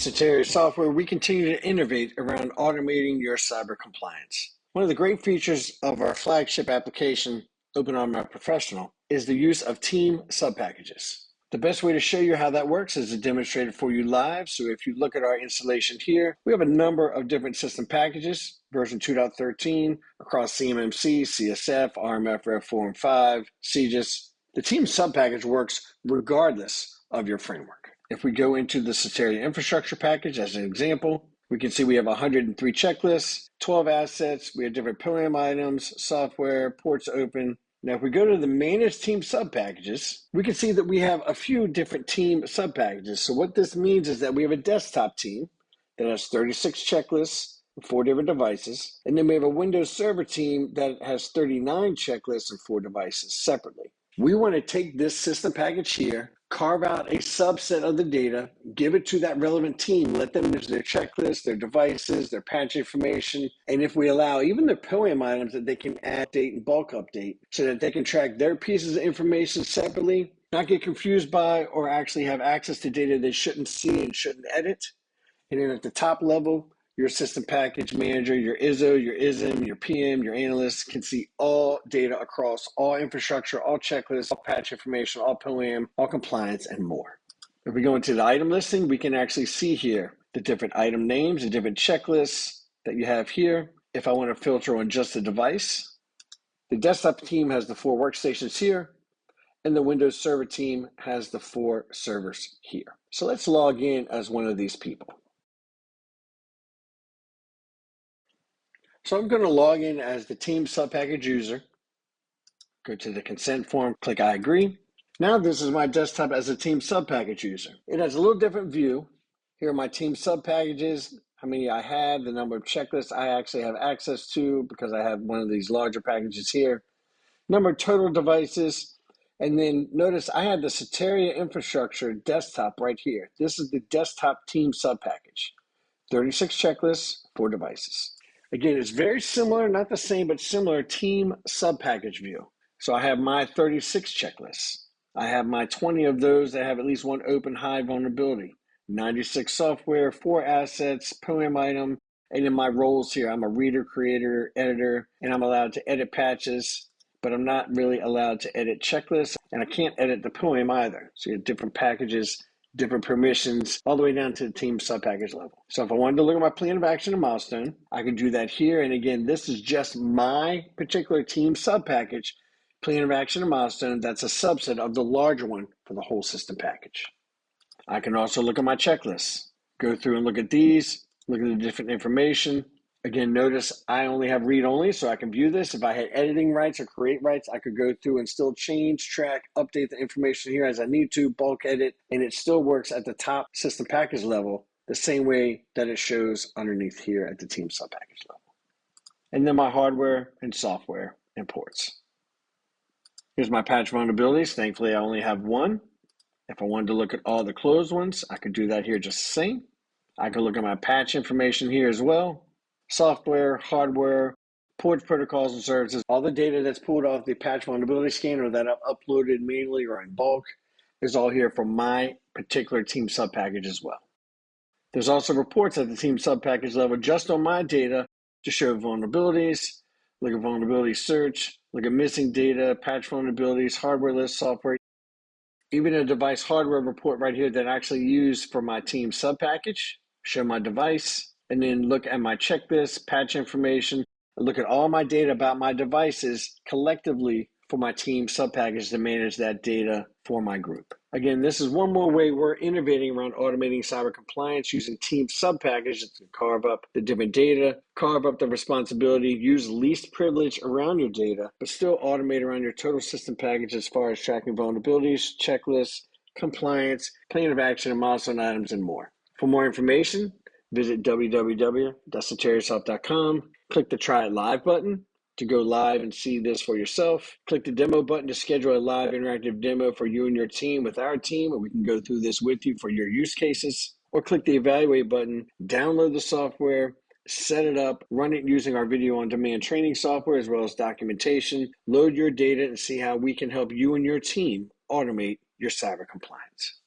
At Software, we continue to innovate around automating your cyber compliance. One of the great features of our flagship application, OpenRMF Professional, is the use of Team Subpackages. The best way to show you how that works is to demonstrate it for you live. So if you look at our installation here, we have a number of different system packages, version 2.13, across CMMC, CSF, RMF Rev 4 and 5, CGIS. The Team Subpackage works regardless of your framework. If we go into the Citeria infrastructure package as an example, we can see we have 103 checklists, 12 assets, we have different POAM items, software, ports open. Now, if we go to the Manage Team Subpackages, we can see that we have a few different team subpackages. So what this means is that we have a desktop team that has 36 checklists, 4 different devices, and then we have a Windows Server team that has 39 checklists and 4 devices separately. We want to take this system package here, carve out a subset of the data, give it to that relevant team, let them use their checklist, their devices, their patch information, and if we allow even their POAM items that they can add, date, and bulk update so that they can track their pieces of information separately, not get confused by or actually have access to data they shouldn't see and shouldn't edit. And then at the top level, your system package manager, your ISSO, your ISSM, your PM, your analysts can see all data across all infrastructure, all checklists, all patch information, all POAM, all compliance, and more. If we go into the item listing, we can actually see here the different item names, the different checklists that you have here. If I want to filter on just the device, the desktop team has the 4 workstations here, and the Windows Server team has the 4 servers here. So let's log in as one of these people. So I'm going to log in as the Team Subpackage user. Go to the consent form, click I agree. Now this is my desktop as a Team Subpackage user. It has a little different view. Here are my Team Subpackages, how many I have, the number of checklists I actually have access to because I have one of these larger packages here. Number of total devices. And then notice I have the Citeria infrastructure desktop right here. This is the desktop Team Subpackage. 36 checklists, 4 devices. Again, it's very similar, not the same, but similar Team Subpackage view. So I have my 36 checklists. I have my 20 of those that have at least one open high vulnerability. 96 software, 4 assets, POAM item, and in my roles here, I'm a reader, creator, editor, and I'm allowed to edit patches, but I'm not really allowed to edit checklists, and I can't edit the POAM either. So you have different packages, different permissions, all the way down to the Team Subpackage level. So if I wanted to look at my plan of action and milestone, I can do that here. And again, this is just my particular Team Subpackage plan of action and milestone. That's a subset of the larger one for the whole system package. I can also look at my checklists, go through and look at these, look at the different information. Again, notice I only have read only, so I can view this. If I had editing rights or create rights, I could go through and still change, track, update the information here as I need to, bulk edit, and it still works at the top system package level the same way that it shows underneath here at the Team Subpackage level. And then my hardware and software and ports. Here's my patch vulnerabilities. Thankfully, I only have one. If I wanted to look at all the closed ones, I could do that here just the same. I could look at my patch information here as well. Software, hardware, ports, protocols, and services, all the data that's pulled off the patch vulnerability scanner that I've uploaded manually or in bulk is all here from my particular Team Subpackage as well. There's also reports at the Team Subpackage level just on my data to show vulnerabilities, look at vulnerability search, look at missing data, patch vulnerabilities, hardware list, software, even a device hardware report right here that I actually use for my Team Subpackage, show my device, and then look at my checklist, patch information, and look at all my data about my devices collectively for my Team Subpackage to manage that data for my group. Again, this is one more way we're innovating around automating cyber compliance using Team Subpackages to carve up the different data, carve up the responsibility, use least privilege around your data, but still automate around your total system package as far as tracking vulnerabilities, checklists, compliance, plan of action, and milestone items, and more. For more information, visit www.sidedtracked.com, click the Try It Live button to go live and see this for yourself. Click the demo button to schedule a live interactive demo for you and your team with our team, and we can go through this with you for your use cases. Or click the Evaluate button, download the software, set it up, run it using our video on demand training software as well as documentation, load your data, and see how we can help you and your team automate your cyber compliance.